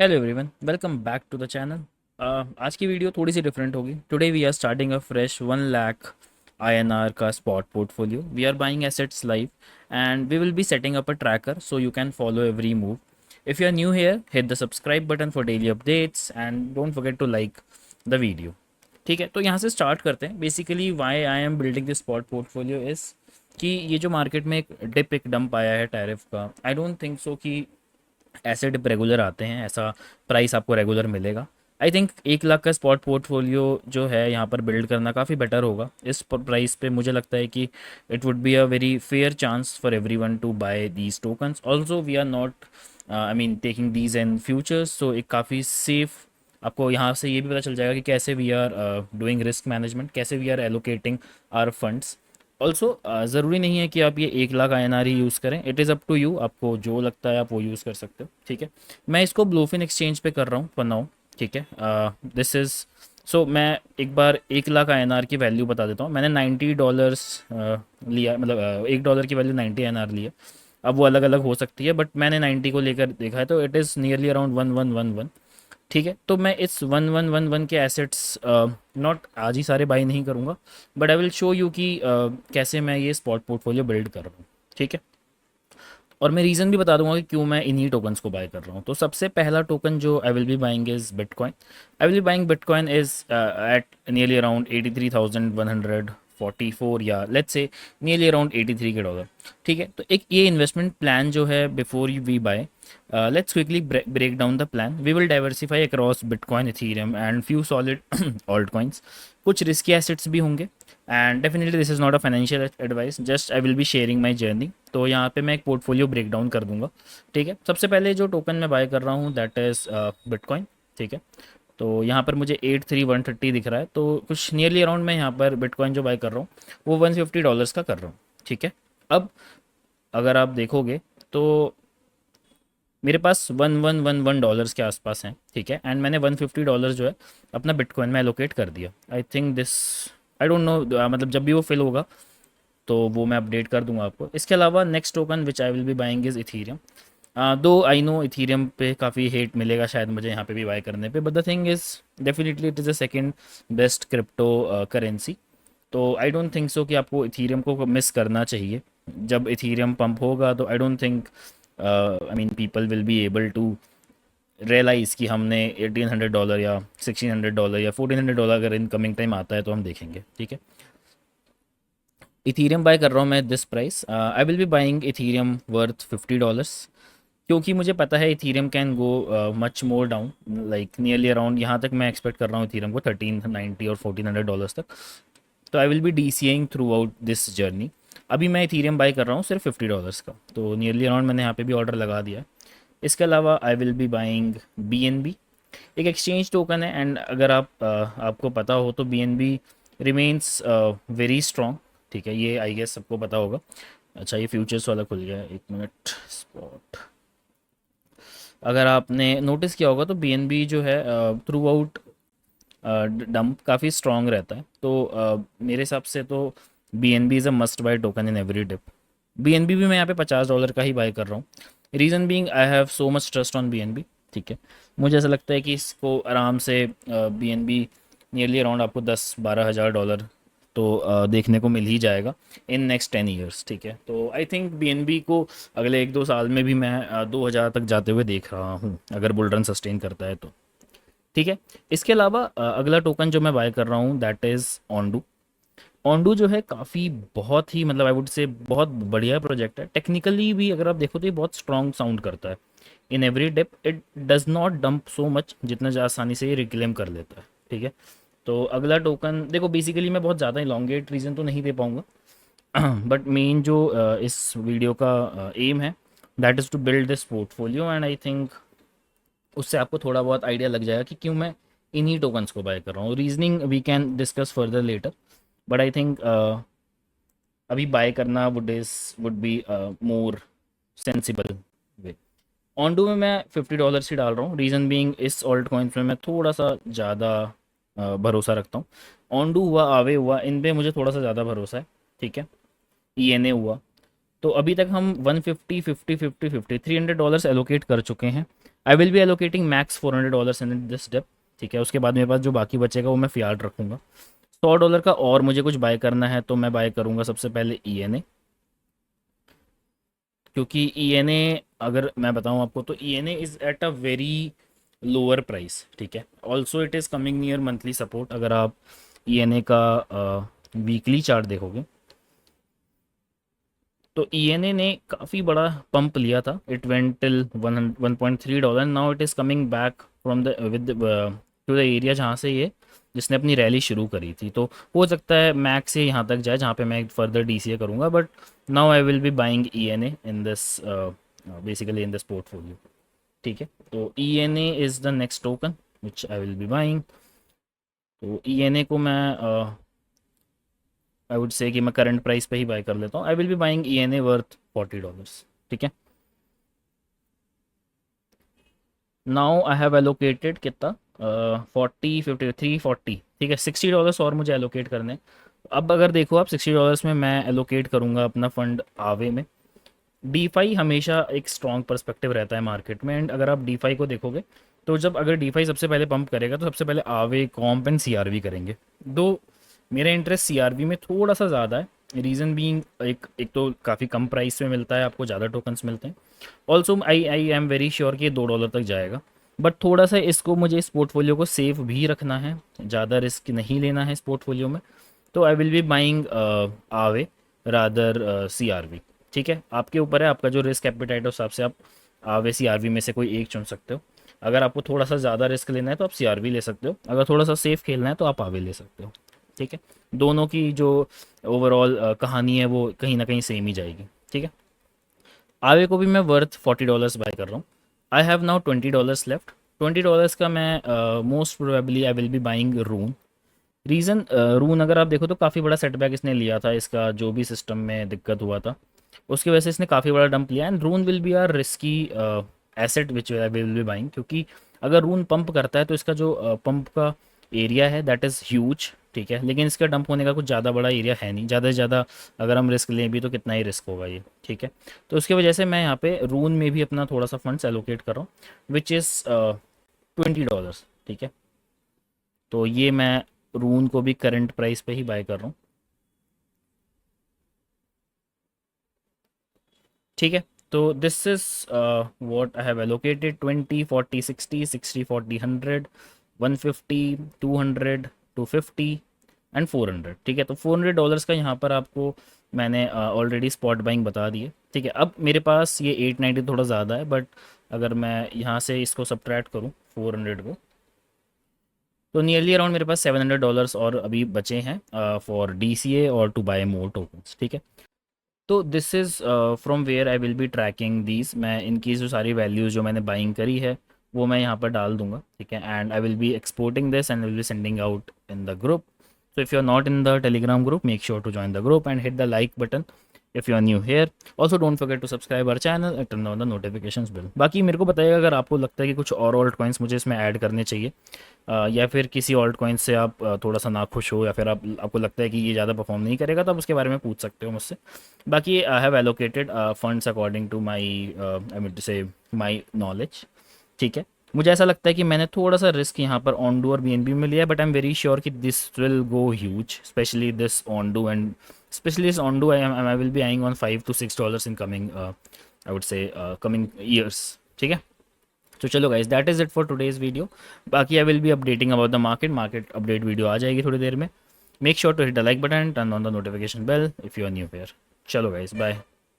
Hello everyone, welcome back to the channel. आज की video थोड़ी सी डिफरेंट होगी। Today we are starting a fresh 1 lakh INR का spot portfolio. We are buying assets live and we will be setting up a tracker so you can follow every move. If you are new here, hit the subscribe button for daily updates and don't forget to like the video. ठीक है, तो यहाँ से start करते हैं। Basically why I am building this spot portfolio is कि ये जो मार्केट में एक डंप आया है टैरिफ का, आई डोंट थिंक सो कि ऐसे डिप रेगुलर आते हैं, ऐसा प्राइस आपको रेगुलर मिलेगा। आई थिंक 1 लाख का स्पॉट पोर्टफोलियो जो है यहाँ पर बिल्ड करना काफ़ी बेटर होगा इस प्राइस पे। मुझे लगता है कि it would be a very fair chance for everyone to buy these tokens. Also we are not I mean taking these in futures, so एक काफ़ी सेफ आपको यहाँ से ये भी पता चल जाएगा कि कैसे we are doing risk management, कैसे we are allocating our funds. Also ज़रूरी नहीं है कि आप ये 1 लाख INR ही यूज़ करें। It is up to you, आपको जो लगता है आप वो यूज़ कर सकते हो। ठीक है, मैं इसको ब्लूफिन एक्सचेंज पे कर रहा हूँ फॉर नाउ। ठीक है, दिस इज़ सो मैं एक बार 1 लाख INR की वैल्यू बता देता हूँ। मैंने $90 लिया, मतलब $1 की वैल्यू 90 INR लिया। अब वो अलग अलग हो सकती है, बट मैंने 90 को लेकर देखा है, तो इट इज़ नियरली अराउंड 1111। ठीक है, तो मैं इस 1111 के एसेट्स नॉट आज ही सारे बाई नहीं करूँगा, but I will show you कि कैसे मैं ये स्पॉट पोर्टफोलियो बिल्ड कर रहा हूँ। ठीक है, और मैं रीज़न भी बता दूंगा कि क्यों मैं इन्हीं टोकन्स को बाय कर रहा हूँ। तो सबसे पहला टोकन जो I will be buying is bitcoin. I will be buying bitcoin is at nearly around 83,144, या लेट्स से नियरली अराउंड 83 के डॉलर। ठीक है, तो एक ये इन्वेस्टमेंट प्लान जो है before you we buy, let's quickly break down the plan. We will diversify across Bitcoin, Ethereum and few solid alt coins. कुछ रिस्की एसेट्स भी होंगे and definitely this is not a financial advice, just I will be sharing my journey. तो यहाँ पे मैं एक portfolio break down कर दूंगा। ठीक है, सबसे पहले जो टोकन मैं बाय कर रहा हूँ दैट इज़ बिटकॉइन। ठीक है, तो यहाँ पर मुझे 83,130 दिख रहा है, तो कुछ नियरली अराउंड मैं यहाँ पर बिटकॉइन जो बाय कर रहा हूँ वो $150 का कर रहा हूँ। ठीक है, अब अगर आप देखोगे तो मेरे पास $1111 के आसपास हैं। ठीक है, एंड मैंने $150 जो है अपना बिटकॉइन में एलोकेट कर दिया। I think this, I don't know, मतलब जब भी वो फिल होगा तो वो मैं अपडेट कर दूंगा आपको। इसके अलावा next token which I will be buying is Ethereum. दो आई नो इथीरियम पे काफ़ी हेट मिलेगा शायद मुझे यहाँ पे भी बाय करने पे, but the thing is definitely it is the second best crypto currency. तो आई डोंट थिंक सो कि आपको इथीरियम को मिस करना चाहिए। जब इथीरियम पंप होगा तो I don't think I mean people will be able to realise कि हमने $1,800 या $1,600 या $1,400 अगर इन कमिंग टाइम आता है तो हम देखेंगे। ठीक है, इथीरियम बाय कर रहा हूँ मैं this price. I will be buying Ethereum worth $50, क्योंकि मुझे पता है Ethereum can go much more down, like nearly around यहाँ तक मैं एक्सपेक्ट कर रहा हूँ इथीरियम को 1390 और $1,400 तक। तो I will be DCAing throughout this journey. अभी मैं इथीरियम बाय कर रहा हूँ सिर्फ $50 का, तो नियरली अराउंड मैंने यहाँ पे भी ऑर्डर लगा दिया है। इसके अलावा आई विल बी बाइंग BNB। एक एक्सचेंज टोकन है, एंड अगर आपको पता हो तो BNB रिमेन्स वेरी स्ट्रॉन्ग। ठीक है, ये आई गेस सबको पता होगा। अच्छा, ये फ्यूचर्स वाला खुल गया है, एक मिनट। स्पॉट, अगर आपने नोटिस किया होगा तो BNB जो है थ्रू आउट डंप काफ़ी स्ट्रॉन्ग रहता है। तो मेरे हिसाब से तो BNB is a must buy token in every dip. BNB भी मैं यहाँ पे $50 का ही बाय कर रहा हूँ। Reason being I have so much trust on BNB। ठीक है, मुझे ऐसा लगता है कि इसको आराम से BNB नियरली अराउंड आपको 10-12 हज़ार डॉलर तो देखने को मिल ही जाएगा इन नेक्स्ट 10 ईयर्स। ठीक है, तो आई थिंक BNB को अगले 1-2 साल में भी मैं 2 हज़ार तक जाते हुए देख रहा हूँ, अगर बुल रन सस्टेन करता है तो। ठीक है, इसके अलावा अगला टोकन जो मैं बाय कर रहा हूँ दैट इज़ ओंडू। ओंडू जो है काफ़ी बहुत ही, मतलब आई वुड से बहुत बढ़िया प्रोजेक्ट है। टेक्निकली भी अगर आप देखो तो ये बहुत स्ट्रॉन्ग साउंड करता है। In every dip it does not dump so much जितना आसानी से ये रिक्लेम कर लेता है। ठीक है, तो अगला टोकन देखो, बेसिकली मैं बहुत ज़्यादा इलोंगेट रीज़न तो नहीं दे पाऊँगा, बट मेन जो इस वीडियो का एम है that is to build this portfolio, and I think उससे आपको थोड़ा बहुत आइडिया लग जाएगा कि क्यों मैं इन्हीं टोकन्स को बाय कर रहा हूँ। Reasoning we can discuss further later, but I think अभी बाय करना would be more sensible way. Ondo में मैं $50 ही डाल रहा हूँ। रीज़न बीइंग इस ऑल्ट कॉइन्स में मैं थोड़ा सा ज़्यादा भरोसा रखता हूँ। ऑनडू हुआ, आवे हुआ, इन पे मुझे थोड़ा सा ज़्यादा भरोसा है। ठीक है, ENA हुआ, तो अभी तक हम 150, 50, 50, 50, $300 एलोकेट कर चुके हैं I will be allocating max $400 in this dip, ठीक है। उसके बाद मेरे पास जो बाकी बचेगा वो मैं फियाट रखूँगा। $100 का और मुझे कुछ बाय करना है तो मैं बाय करूँगा सबसे पहले ENA, क्योंकि ENA अगर मैं बताऊँ आपको तो ENA is at a very lower price, ठीक है। Also it is coming near monthly support. अगर आप ENA का वीकली चार्ट देखोगे तो ENA ने काफ़ी बड़ा पंप लिया था। It went till $1.3। Now it is coming back from the with two the area जहाँ से ये जिसने अपनी रैली शुरू करी थी। तो हो सकता है मैक्स से यहाँ तक जाए जहाँ पे मैं फर्दर DCA करूँगा, but now I will be buying ENA in this basically in this portfolio, ठीक है। तो ENA is the next token which I will be buying. तो ENA को मैं आई वुड से कि मैं करंट प्राइस पे ही बाय कर लेता हूँ। आई will be buying ENA worth $40, ठीक है। नाउ आई हैव एलोकेटेड कितना 40 53 40, ठीक है। $60 और मुझे एलोकेट करने हैं। अब अगर देखो आप $60 में मैं एलोकेट करूँगा अपना फंड आवे में। DeFi हमेशा एक स्ट्रॉन्ग पर्सपेक्टिव रहता है मार्केट में, एंड अगर आप DeFi को देखोगे तो जब अगर DeFi सबसे पहले पंप करेगा तो सबसे पहले आवे, कॉम्प एंड CRV करेंगे। दो मेरा इंटरेस्ट CRV में थोड़ा सा ज़्यादा है। रीज़न बीइंग एक तो काफ़ी कम प्राइस में मिलता है, आपको ज़्यादा टोकन्स मिलते हैं। Also I I am very sure कि ये $2 तक जाएगा, बट थोड़ा सा इसको मुझे इस पोर्टफोलियो को सेफ भी रखना है, ज़्यादा रिस्क नहीं लेना है इस पोर्टफोलियो में। तो आई विल बी बाइंग आवे रादर CRV, ठीक है। आपके ऊपर है, आपका जो रिस्क एपिटाइट है उस हिसाब से आप आवे CRV में से कोई एक चुन सकते हो। अगर आपको थोड़ा सा ज़्यादा रिस्क लेना है तो आप CRV ले सकते हो, अगर थोड़ा सा सेफ खेलना है तो आप आवे ले सकते हो, ठीक है। दोनों की जो ओवरऑल कहानी है वो कहीं ना कहीं सेम ही जाएगी, ठीक है। आवे को भी मैं वर्थ $40 बाय कर रहा हूँ। I have now $20 left. $20 का मैं most probably I will be buying Rune. Reason Rune अगर आप देखो तो काफ़ी बड़ा सेटबैक इसने लिया था, इसका जो भी सिस्टम में दिक्कत हुआ था उसकी वजह से इसने काफ़ी बड़ा डंप लिया। And Rune will be our risky asset which I will be buying, क्योंकि अगर रून पंप करता है तो इसका जो पंप का एरिया है दैट इज़ ह्यूज, ठीक है। लेकिन इसका डंप होने का कुछ ज़्यादा बड़ा एरिया है नहीं, ज़्यादा से ज़्यादा अगर हम रिस्क लें भी तो कितना ही रिस्क होगा ये, ठीक है। तो उसकी वजह से मैं यहाँ पे रून में भी अपना थोड़ा सा फंड्स एलोकेट कर रहा हूँ विच इज़ $20, ठीक है। तो ये मैं रून को भी करंट प्राइस पे ही बाय कर रहा हूँ, ठीक है। तो this is what I have allocated 20 40 60 60 40 100 150 200 250 and 400, ठीक है। तो $400 का यहाँ पर आपको मैंने ऑलरेडी स्पॉट बाइंग बता दी है, ठीक है। अब मेरे पास ये 890 थोड़ा ज़्यादा है, बट अगर मैं यहाँ से इसको सब्ट्रैक्ट करूँ 400 को तो नियरली अराउंड मेरे पास $700 और अभी बचे हैं फॉर DCA और टू बाय मोर टोकन्स, ठीक है। तो this is from where I will be tracking these. मैं इनकी जो सारी वैल्यूज़ जो मैंने बाइंग करी है वो मैं यहाँ पर डाल दूंगा, ठीक है। And I will B exporting this and will be sending out in the group. So if you're not in the Telegram group, make sure to join the group and hit the like button if you are new here. Also don't forget to subscribe our channel and turn on the notifications bell. बाकी मेरे को बताइएगा अगर आपको लगता है कि कुछ और ऑल्ट कॉइन्स मुझे इसमें ऐड करने चाहिए, या फिर किसी ऑल्ट कॉइन से आप थोड़ा सा नाखुश हो, या फिर आपको लगता है कि ये ज़्यादा परफॉर्म नहीं करेगा, तो आप उसके बारे में पूछ सकते हो मुझसे। बाकी I have allocated funds according to my I mean to से माई नॉलेज, ठीक है। मुझे ऐसा लगता है कि मैंने थोड़ा सा रिस्क यहाँ पर ऑनडू और BNB में लिया है, but I am very sure कि this will go huge, specially this Ondo and specially this Ondo I will be eyeing on $5 to $6 in coming I would say coming years, ठीक है। तो चलो guys that is it for today's video. बाकी I will be updating about the market update video आ जाएगी थोड़ी देर में। Make sure to hit the like button, turn on the notification bell if you are new here. चलो guys bye.